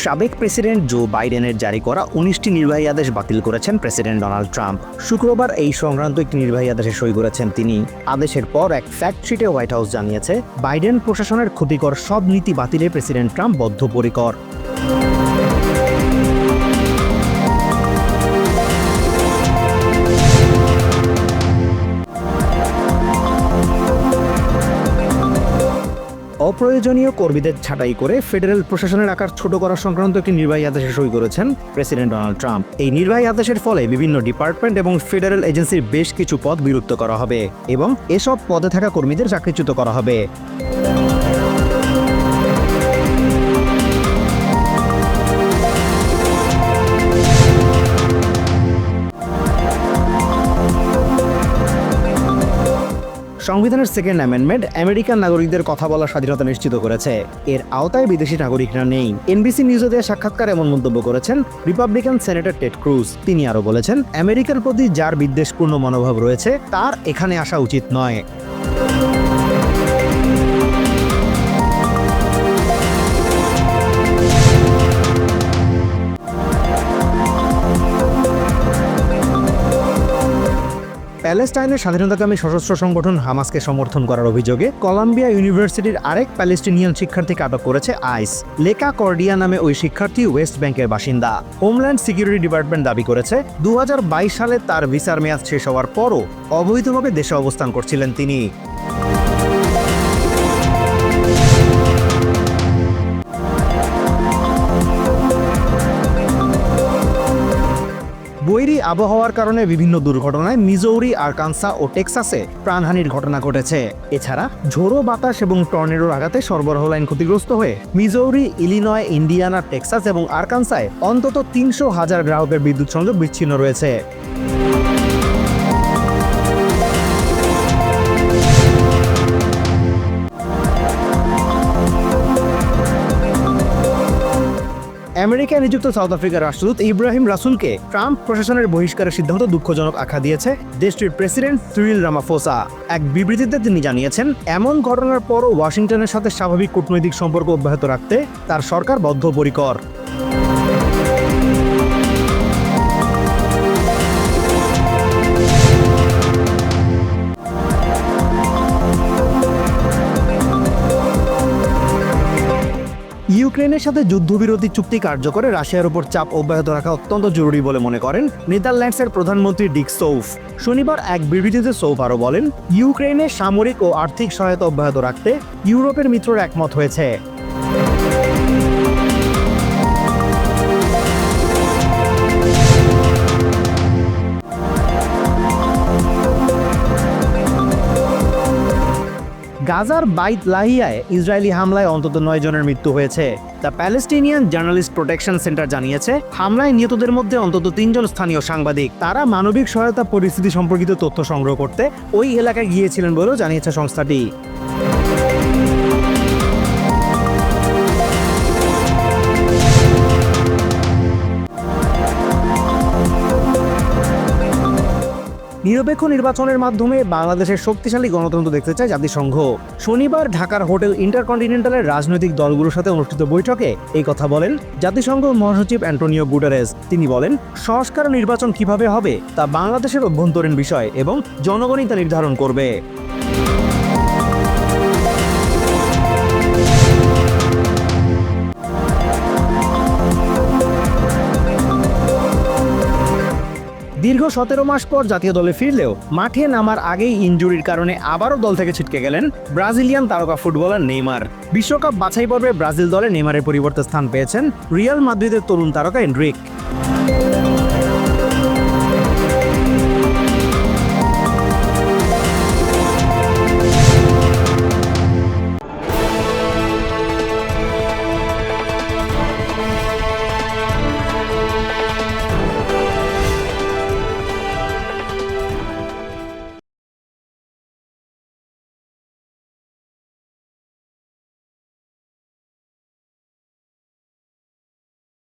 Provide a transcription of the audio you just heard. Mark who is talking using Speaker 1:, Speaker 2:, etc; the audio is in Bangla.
Speaker 1: সাবেক প্রেসিডেন্ট জো বাইডেনের জারি করা ১৯টি নির্বাহী আদেশ বাতিল করেছেন প্রেসিডেন্ট ডোনাল্ড ট্রাম্প। শুক্রবার এই সংক্রান্ত একটি নির্বাহী আদেশে সই করেছেন তিনি। আদেশের পর এক ফ্যাক্টশিটে হোয়াইট হাউস জানিয়েছে, বাইডেন প্রশাসনের ক্ষতিকর সব নীতি বাতিলে প্রেসিডেন্ট ট্রাম্প বদ্ধপরিকর। অপ্রয়োজনীয় কর্মীদের ছাঁটাই করে ফেডারেল প্রশাসনের আকার ছোট করা সংক্রান্ত একটি নির্বাহী আদেশে সই করেছেন প্রেসিডেন্ট ডোনাল্ড ট্রাম্প। এই নির্বাহী আদেশের ফলে বিভিন্ন ডিপার্টমেন্ট এবং ফেডারেল এজেন্সির বেশ কিছু পদ বিলুপ্ত করা হবে এবং এসব পদে থাকা কর্মীদের চাকরিচ্যুত করা হবে। সংবিধানের সেকেন্ড অ্যামেন্ডমেন্ট আমেরিকান নাগরিকদের কথা বলার স্বাধীনতা নিশ্চিত করেছে। এর আওতায় বিদেশি নাগরিকরা নেই। এনবিসি নিউজে দেওয়া সাক্ষাৎকার এমন মন্তব্য করেছেন রিপাবলিকান সেনেটর টেড ক্রুজ। তিনি আরও বলেছেন, আমেরিকার প্রতি যার বিদ্বেষপূর্ণ মনোভাব রয়েছে তার এখানে আসা উচিত নয়। প্যালেস্টাইনের স্বাধীনতাকামী সশস্ত্র সংগঠন হামাসকে সমর্থন করার অভিযোগে কলাম্বিয়া ইউনিভার্সিটির আরেক প্যালেস্টিনিয়ান শিক্ষার্থীকে আটক করেছে আইস। লেকা কর্ডিয়া নামে ওই শিক্ষার্থী ওয়েস্ট ব্যাংকের বাসিন্দা। হোমল্যান্ড সিকিউরিটি ডিপার্টমেন্ট দাবি করেছে ২০২২ সালে তার ভিসার মেয়াদ শেষ হওয়ার পরও অবৈধভাবে দেশে অবস্থান করছিলেন তিনি। বৈরী আবহাওয়ার কারণে বিভিন্ন দুর্ঘটনায় মিজৌরি, আরকানসা ও টেক্সাসে প্রাণহানির ঘটনা ঘটেছে। এছাড়া ঝোড়ো বাতাস এবং টর্নেডোর আঘাতে সরবরাহ লাইন ক্ষতিগ্রস্ত হয়ে মিজৌরি, ইলিনয়, ইন্ডিয়ানা, টেক্সাস এবং আরকানসায় অন্তত ৩০০,০০০ গ্রাহকের বিদ্যুৎ সংযোগ বিচ্ছিন্ন রয়েছে। আমেরিকায় নিযুক্ত সাউথ আফ্রিকার রাষ্ট্রদূত ইব্রাহিম রাসুলকে ট্রাম্প প্রশাসনের বহিষ্কারের সিদ্ধান্ত দুঃখজনক আখ্যা দিয়েছে দেশটির প্রেসিডেন্ট সিরিল রামাফোসা। এক বিবৃতিতে তিনি জানিয়েছেন, এমন ঘটনার পরও ওয়াশিংটনের সাথে স্বাভাবিক কূটনৈতিক সম্পর্ক অব্যাহত রাখতে তার সরকার বদ্ধপরিকর। ইউক্রেনের সাথে যুদ্ধবিরতি চুক্তি কার্যকরে রাশিয়ার উপর চাপ অব্যাহত রাখা অত্যন্ত জরুরি বলে মনে করেন নেদারল্যান্ডসের প্রধানমন্ত্রী ডিক সৌফ। শনিবার এক বিবৃতিতে সৌফ আরও বলেন, ইউক্রেনে সামরিক ও আর্থিক সহায়তা অব্যাহত রাখতে ইউরোপের মিত্ররা একমত হয়েছে। গাজার বাইত লাহিয়ায় ইসরায়েলি হামলায় অন্তত ৯ জনের মৃত্যু হয়েছে। The Palestinian journalist protection centre জানিয়েছে, হামলায় নিহতদের মধ্যে অন্তত ৩ জন স্থানীয় সাংবাদিক। তারা মানবিক সহায়তা পরিস্থিতি সম্পর্কিত তথ্য সংগ্রহ করতে ওই এলাকায় গিয়েছিলেন বলেও জানিয়েছে সংস্থাটি। নিরপেক্ষ নির্বাচনের মাধ্যমে বাংলাদেশের শক্তিশালী গণতন্ত্র দেখতে চায় জাতিসংঘ। শনিবার ঢাকার হোটেল ইন্টারকন্টিনেন্টালের রাজনৈতিক দলগুলোর সাথে অনুষ্ঠিত বৈঠকে এই কথা বলেন জাতিসংঘ মহাসচিব অ্যান্টোনিও গুটেরেস। তিনি বলেন, সংস্কার নির্বাচন কিভাবে হবে তা বাংলাদেশের অভ্যন্তরীণ বিষয় এবং জনগণই তা নির্ধারণ করবে। দীর্ঘ ১৭ মাস পর জাতীয় দলে ফিরলেও মাঠে নামার আগেই ইনজুরির কারণে আবারও দল থেকে ছিটকে গেলেন ব্রাজিলিয়ান তারকা ফুটবলার নেইমার। বিশ্বকাপ বাছাই পর্বে ব্রাজিল দলে নেইমারের পরিবর্তে স্থান পেয়েছেন রিয়াল মাদ্রিদের তরুণ তারকা এনরিক।